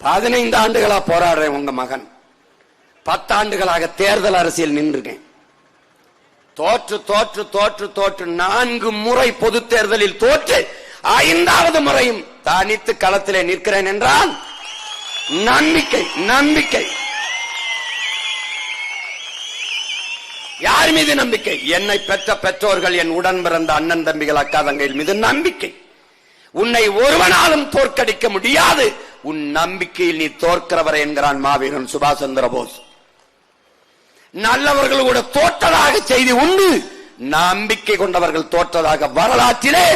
15 ஆண்டுகளா போராடுறேன். உங்க மகன் 10 ஆண்டுகளாக தேர்தல் அரசியல் நின்றுக்கேன். தோற்று தோற்று தோற்று தோற்று 4 முறை பொது தேர்தலில் தோற்று 5வது முறையும் தனித்து களத்திலே நிற்கிறேன் என்றால் நம்பிக்கை நம்பிக்கை யார் மீது நம்பிக்கை? என்னை பெற்ற பெற்றோர்கள், என் உடன் பிறந்த அண்ணன் தம்பிகள், அக்கா தங்கைகள் மீது நம்பிக்கை. உன்னை ஒருவனாலும் தோற்கடிக்க முடியாது, உன் நம்பிக்கையில் நீ தோற்கிறவர் என்கிறான் மாவீரன் சுபாஷ் சந்திர போஸ். நல்லவர்கள் கூட தோற்றதாக செய்தி உண்டு, நம்பிக்கை கொண்டவர்கள் தோற்றதாக வரலாற்றிலே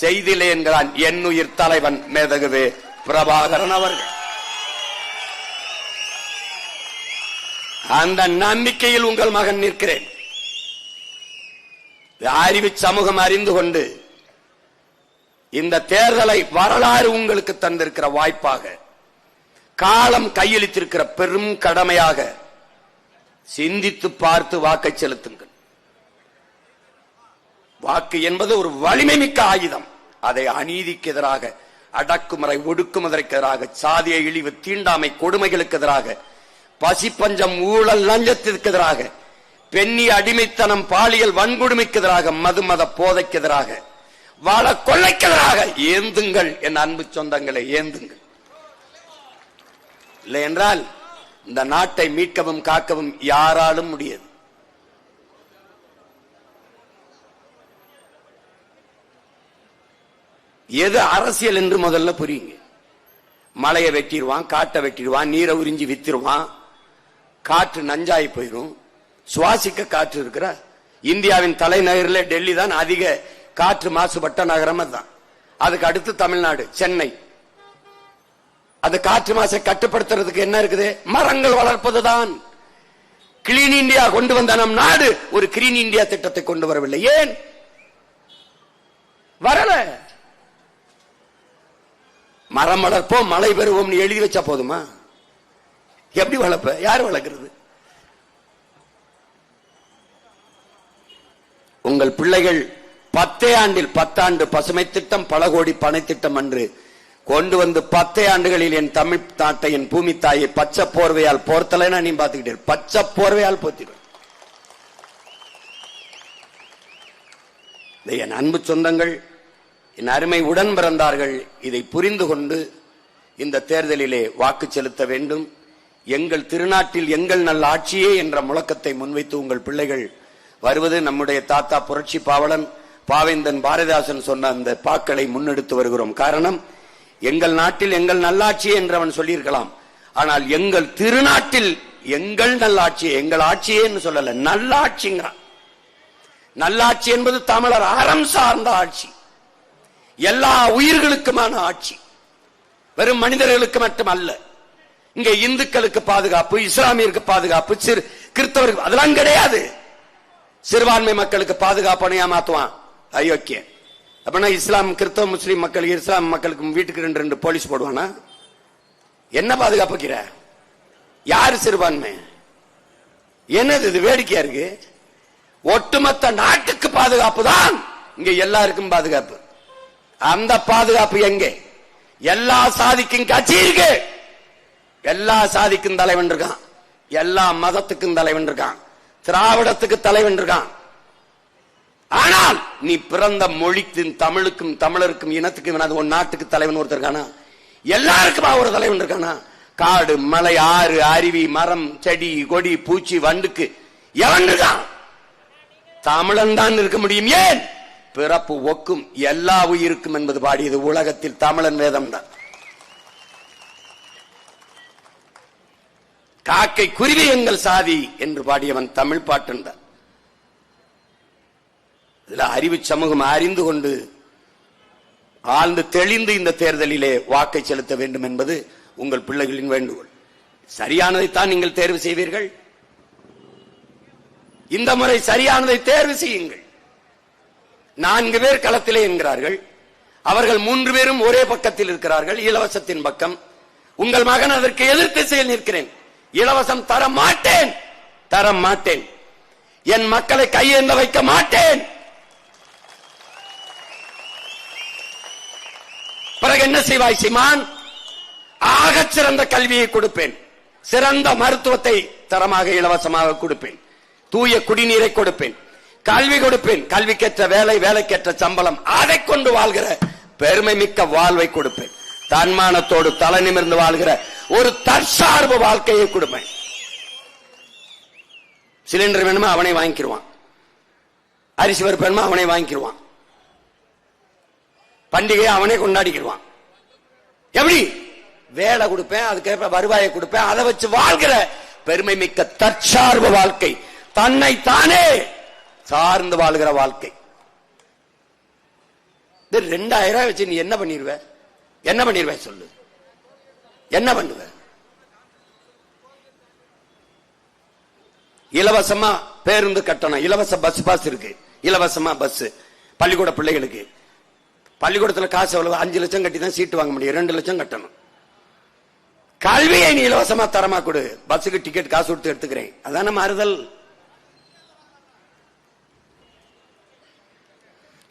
செய்திலே என்கிறான் என்னுயிர் தலைவன் மேதகுவே பிரபாகரன் அவர்கள். அந்த நம்பிக்கையில் உங்கள் மகன் நிற்கிறேன். அறிவு சமூகம் அறிந்து கொண்டு இந்த தேர்தலை வரலாறு உங்களுக்கு தந்திருக்கிற வாய்ப்பாக, காலம் கையளித்திருக்கிற பெரும் கடமையாக சிந்தித்து பார்த்து வாக்கை செலுத்துங்கள். வாக்கு என்பது ஒரு வலிமை மிக்க ஆயுதம். அதை அநீதிக்கு எதிராக, அடக்குமுறை ஒடுக்குமுறைக்கு எதிராக, சாதிய இழிவு தீண்டாமை கொடுமைகளுக்கு எதிராக, பசி பஞ்சம் ஊழல் லஞ்சத்திற்கு எதிராக, பெண்ணிய அடிமைத்தனம் பாலியல் வன்கொடுமைக்கு எதிராக, மதுமத போதைக்கு எதிராக, வாழ கொள்ளைக்கு எதிராக ஏந்துங்கள் என் அன்பு சொந்தங்களை, ஏந்துங்கள். இல்லை என்றால் இந்த நாட்டை மீட்கவும் காக்கவும் யாராலும் முடியாது. எது அரசியல் என்று முதல்ல புரியுங்க. மலையை வெட்டிடுவான், காட்டை வெட்டிடுவான், நீரை உறிஞ்சி வித்திருவான், காற்று நஞ்சாய் போயிடும். சுவாசிக்க காற்று இருக்கிற இந்தியாவின் தலைநகரில் டெல்லி தான் அதிக காற்று மாசுபட்ட நகரம். தான் அதுக்கு அடுத்து தமிழ்நாடு, சென்னை. அது காற்று மாசை கட்டுப்படுத்துறதுக்கு என்ன இருக்குது? மரங்கள் வளர்ப்பதுதான். கிளீன் இந்தியா கொண்டு வந்த நம் நாடு ஒரு கிரீன் இந்தியா திட்டத்தை கொண்டு வரவில்லை. ஏன் வரல? மரம் வளர்ப்போம் மழை பெறுவோம் எழுதி வச்சா போதுமா? எப்படி வளர்ப்ப? யார் வளர்க்கிறது? உங்கள் பிள்ளைகள் 10 ஆண்டில் 10 ஆண்டு பசுமை திட்டம், பல கோடி பணை திட்டம் என்று கொண்டு வந்து 10 ஆண்டுகளில் என் தமிழ் நாட்டை, என் பூமி தாயை பச்சை போர்வையால் போர்த்தலைன்னா நீ பாத்துக்கிட்டே, பச்சை போர்வையால் போத்திடுவேன். என் அன்பு சொந்தங்கள், என் அருமை உடன் பிறந்தார்கள், இதை புரிந்து கொண்டு இந்த தேர்தலிலே வாக்கு செலுத்த வேண்டும். எங்கள் திருநாட்டில் எங்கள் நல்ல ஆட்சியே என்ற முழக்கத்தை முன்வைத்து உங்கள் பிள்ளைகள் வருவது நம்முடைய தாத்தா புரட்சி பாவலன் பாவேந்தன் பாரதிதாசன் சொன்ன அந்த பாக்களை முன்னெடுத்து வருகிறோம். காரணம், எங்கள் நாட்டில் எங்கள் நல்லாட்சி என்றவன் சொல்லியிருக்கலாம். ஆனால் எங்கள் திருநாட்டில் எங்கள் நல்லாட்சி, எங்கள் ஆட்சியே சொல்லல, நல்லாட்சிங்கிறான். நல்லாட்சி என்பது தமிழர் அறம் சார்ந்த ஆட்சி, எல்லா உயிர்களுக்குமான ஆட்சி, வெறும் மனிதர்களுக்கு மட்டுமல்ல. இங்க இந்துக்களுக்கு பாதுகாப்பு, இஸ்லாமியருக்கு பாதுகாப்பு, கிறிஸ்தவருக்கு அதெல்லாம் கிடையாது. சிறுபான்மை மக்களுக்கு பாதுகாப்பு ஏமாத்துவான் அயோக்கிய. அப்படின்னா இஸ்லாம் கிறிஸ்தவ முஸ்லீம் மக்களுக்கு, இஸ்லாம் மக்களுக்கு வீட்டுக்கு 2 போலீஸ் போடுவானா? என்ன பாதுகாப்புக்கிற? யாரு சிறுபான்மை? என்னது இது? வேடிக்கையா இருக்கு. ஒட்டுமொத்த நாட்டுக்கு பாதுகாப்பு தான் இங்க எல்லாருக்கும் பாதுகாப்பு. அந்த பாதுகாப்பு எங்கே? எல்லா சாதிக்கும் கட்சி இருக்கு, எல்லா சாதிக்கும் தலைவன் இருக்கான், எல்லா மதத்துக்கும் தலைவன் இருக்கான், திராவிடத்துக்கு தலைவன் இருக்கான். ஆனால் நீ பிறந்த மொழிக்கு, தமிழுக்கும் தமிழருக்கும் இனத்துக்கும் ஒரு நாட்டுக்கு தலைவன் ஒருத்தர் இருக்கானா? எல்லாருக்குமா ஒரு தலைவன் இருக்கானா? காடு மலை ஆறு அருவி மரம் செடி கொடி பூச்சி வண்டுக்கு எவன் இருக்கான்? தமிழன் தான் இருக்க முடியும். ஏன்? பிறப்பு ஒக்கும் எல்லா உயிருக்கும் என்பது பாடியது உலகத்தில் தமிழன் வேதம் தான். காக்கை குருவி எங்கள் சாதி என்று பாடியவன் தமிழ் பாட்டன் தான். இதுல அறிவு சமூகம் அறிந்து கொண்டு ஆழ்ந்து தெளிந்து இந்த தேர்தலிலே வாக்கை செலுத்த வேண்டும் என்பது உங்கள் பிள்ளைகளின் வேண்டுகோள். சரியானதைத்தான் நீங்கள் தேர்வு செய்வீர்கள். இந்த முறை சரியானதை தேர்வு செய்யுங்கள். 4 பேர் களத்திலே என்கிறார்கள், அவர்கள் 3 பேரும் ஒரே பக்கத்தில் இருக்கிறார்கள், இலவசத்தின் பக்கம். உங்கள் மகன் அதற்கு எதிர் திசையில் நிற்கிறேன். இலவசம் தர மாட்டேன், தர மாட்டேன், என் மக்களை கையேந்த வைக்க மாட்டேன். பிறகு என்ன செய்வாய் சீமான்? ஆகச்சிறந்த கல்வியை கொடுப்பேன், சிறந்த மருத்துவத்தை தரமாக இலவசமாக கொடுப்பேன், தூய குடிநீரை கொடுப்பேன், கல்வி கொடுப்பேன், கல்விக்கேற்ற வேலை, வேலைக்கேற்ற சம்பளம், அதை கொண்டு வாழ்கிற பெருமை மிக்க வாழ்வை கொடுப்பேன், தன்மானத்தோடு தலை நிமிர்ந்து வாழ்கிற ஒரு தற்சார்பு வாழ்க்கையை கொடுப்பேன். சிலிண்டர் வேணுமா அவனை வாங்கிக்கிடுவான், அரிசி பருப்பு வேணுமா அவனை வாங்கிக்கிடுவான், பண்டிகையை அவனே கொண்டாடிக்கிடுவான். எப்படி? வேலை கொடுப்பேன், அதுக்கேற்ப வருவாயை கொடுப்பேன், அதை வச்சு வாழ்கிற பெருமை மிக்க தற்சார்பு வாழ்க்கை, தன்னை தானே சார்ந்து வாழ்கிற வாழ்க்கை. 2000 வச்சு நீ என்ன பண்ணிருவ? என்ன பண்ணிருவ சொல்லு, என்ன பண்ணுவ? இலவசமா பேருந்து கட்டணம், இலவச பஸ் பாஸ் இருக்கு, இலவசமா பஸ் பள்ளிக்கூட பிள்ளைகளுக்கு. பள்ளிக்கூடத்தில் காசு எவ்வளவு? 5 லட்சம் கட்டி தான் சீட்டு வாங்க முடியும், 2 லட்சம் கட்டணும். கல்வியை நீ இலவசமா தரமா கொடு, பஸ்ஸுக்கு டிக்கெட் காசு கொடுத்து எடுத்துக்கிறேன், அதான மாறுதல்.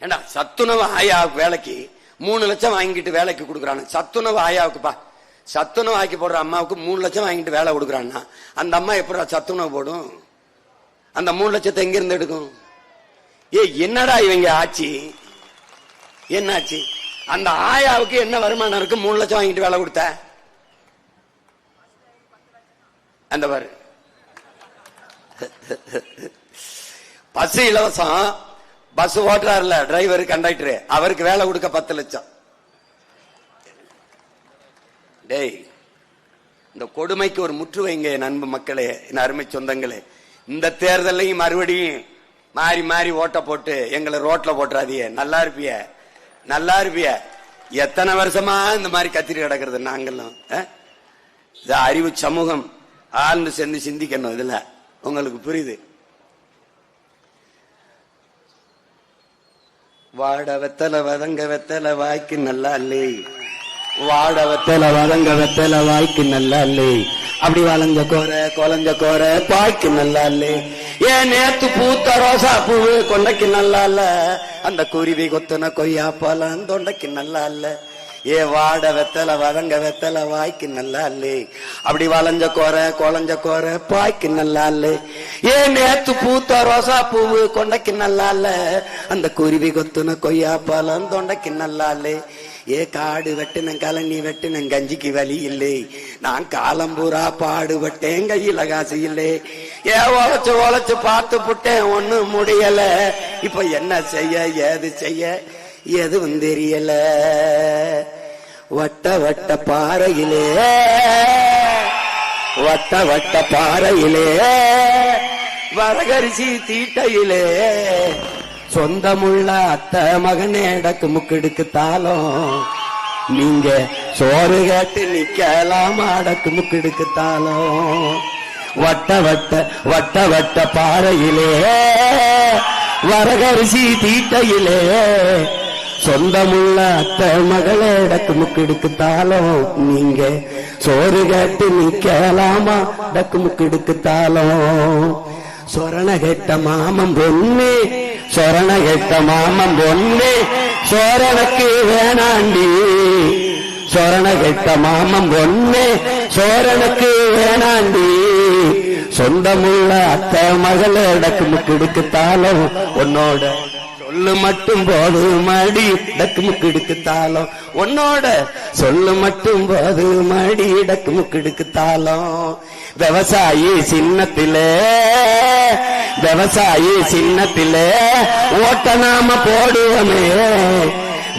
ஏண்டா சத்துணவு ஆயா வேலைக்கு 3 லட்சம் வாங்கிட்டு வேலைக்கு கொடுக்குறானு, சத்துணவு ஆயாவுக்குப்பா, சத்துணவு ஆக்கி போடுற அம்மாவுக்கு 3 லட்சம் வாங்கிட்டு வேலை கொடுக்குறான்னா அந்த அம்மா எப்படி சத்துணவு போடும்? அந்த 3 லட்சத்தை எங்க இருந்து எடுக்கும்? என்னடா இவங்க ஆட்சி, என்னாச்சு? அந்த ஆயாவுக்கு என்ன வருமானம் இருக்கு? 3 லட்சம் வாங்கிட்டு வேலை கொடுத்த அந்த பாரு. பஸ் இலவசம், பஸ் ஓட்டுறாருல டிரைவர் கண்டக்டர், அவருக்கு வேலை கொடுக்க 10 லட்சம். டேய், இந்த கொடுமைக்கு ஒரு முற்று வைங்க நண்பு மக்களே, என் அருமை சொந்தங்களே. இந்த தேர்தலையும் மறுபடியும் மாறி மாறி ஓட்ட போட்டு எங்களை ரோட்ல போட்டுறாதிய, நல்லா இருப்பிய, நல்லா இருப்பிய. எத்தனை வருஷமா இந்த மாதிரி கத்திரி கிடக்கிறது நாங்களும். அறிவு சமூகம் ஆழ்ந்து சேர்ந்து சிந்திக்கணும். இதுல உங்களுக்கு புரியுது? வாட வெத்தல வதங்க வெத்தல வாய்க்கு நல்லா இல்லை, வாட வெத்தல வதங்க வெத்தல வாய்க்கு நல்லா இல்லை, அப்படி வளைஞ்ச கோர கொலைஞ்ச கோர பாய்க்கு நல்லா இல்லை, ஏன் நேத்து பூத்த ரோசா பூவு கொண்டைக்கு நல்லா இல்ல, அந்த குருவி கொத்துன கொய்யா பழம் தொண்டைக்கு நல்லா இல்ல, ஏ வாட வெத்தல வதங்க வெத்தல வாய்க்கு நல்லா இல்லை, அப்படி வளைஞ்ச கோர கொலைஞ்ச கோர பாய்க்கு நல்லா இல்லை, ஏன் நேத்து பூத்த ரோசா பூவு கொண்டைக்கு நல்லா இல்ல, அந்த குருவி கொத்துன கொய்யா பழம் தொண்டைக்கு நல்லா இல்லை, ஏ காடு வெட்டின கலனி வெட்டின கஞ்சிக்கு வலி இல்லை, நான் காலம்பூரா பாடுபட்டேன் கையில காசு இல்லை, ஏ உழைச்சு உழைச்சு பார்த்து புட்டேன் ஒண்ணு முடியல, இப்ப என்ன செய்ய ஏது செய்ய எதுவும் தெரியல, வட்ட வட்ட பாறையிலே வட்ட வட்ட பாறையிலே வரகரிசி தீட்டையிலே சொந்தமுள்ள அத்தை மகனே டக்கு முக்கெடுக்கு தாளம், நீங்க சோறு கேட்டு நிக்கலாம் அடக்கு முக்கெடுக்கு தாளம், வட்ட வட்ட வட்ட வட்ட பாறையிலே வரகரிசி தீட்டையிலே சொந்தமுள்ள அத்தை மகளே டக்கு முக்கெடுக்கு தாளம், நீங்க சோறு கேட்டு நிக்கலாமா டக்கு முக்கெடுக்கு தாளம், சொரண கெட்ட மாமம் பொண்ணு சொரண கெட்ட மாமம் பொண்ணு சோரனுக்கு வேணாண்டி, சொரண கெட்ட மாமம் பொண்ணு சோரனுக்கு வேணாண்டி, சொந்தமுள்ள அத்தை மகளே டக்கு முக்கெடுக்கு தாளம், உன்னோட சொல்லு மட்டும் போது மடி டக்கு முக்கெடுக்கு தாளம், உன்னோட சொல்லு மட்டும் போது மடி டக்கு முக்கெடுக்கு தாளம், விவசாயி சின்னத்திலே விவசாயி சின்னத்திலே ஓட்ட நாம போடுவோமே,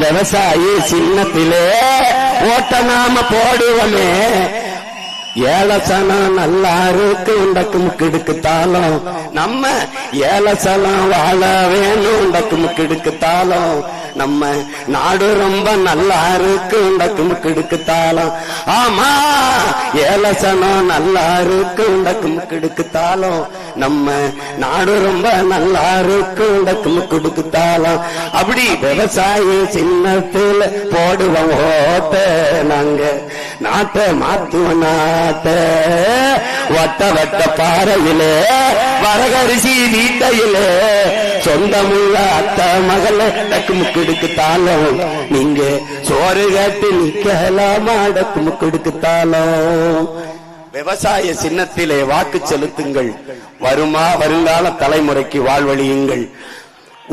விவசாயி சின்னத்திலே ஓட்ட நாம போடுவோமே, ஏலசனம் நல்லா இருக்கு டக்கு முக்கெடுக்கு தாளம், நம்ம ஏலசனம் வாழ வேணும் டக்கு முக்கெடுக்கு தாளம், நம்ம நாடு ரொம்ப நல்லா இருக்கு டக்கு முக்கெடுக்கு தாளம், ஆமா ஏலசனம் நல்லா இருக்கு டக்கு முக்கெடுக்கு தாளம், நம்ம நாடு ரொம்ப நல்லா இருக்கு டக்கு முக்கெடுக்கு தாளம், அப்படி விவசாயி சின்னத்துல போடுவோம் ஓட்ட, நாங்க நாட்டை மாத்துவோம் நாட்ட, வட்ட வட்ட பாறையிலே வரகரிசி வீட்டையிலே சொந்தமுள்ள அத்தை மகள டக்கு முக்கு கொடுக்குத்தாலும் நீங்க சோறு காட்டு நிக்கலாம் அடக்கு கொடுக்குத்தாலும் விவசாய சின்னத்திலே வாக்கு செலுத்துங்கள். வருங்கால தலைமுறைக்கு வாழ்வழியுங்கள்.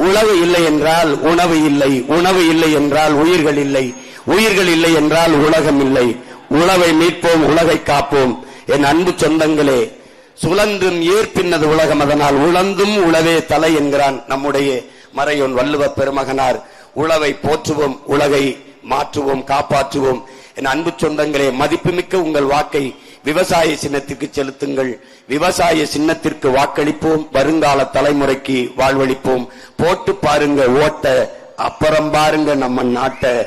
உழவு இல்லை என்றால் உணவு இல்லை, உணவு இல்லை என்றால் உயிர்கள் இல்லை, உயிர்கள் இல்லை என்றால் உலகம் இல்லை. உழவை மீட்போம், உலகை காப்போம். என் அன்பு சொந்தங்களே, சுழன்றும் ஏற்பின்னது உலகம், அதனால் உழந்தும் உழவே தலை என்கிறான் நம்முடைய மறையோன் வள்ளுவ பெருமகனார். உழவை போற்றுவோம், உலகை மாற்றுவோம், காப்பாற்றுவோம். என் அன்பு சொந்தங்களே, மதிப்புமிக்க உங்கள் வாக்கை விவசாய சின்னத்திற்கு செலுத்துங்கள். விவசாய சின்னத்திற்கு வாக்களிப்போம், வருங்கால தலைமுறைக்கு வாழ்வளிப்போம். போட்டு பாருங்க ஓட்ட, அப்புறம் பாருங்க நம்ம நாட்டை.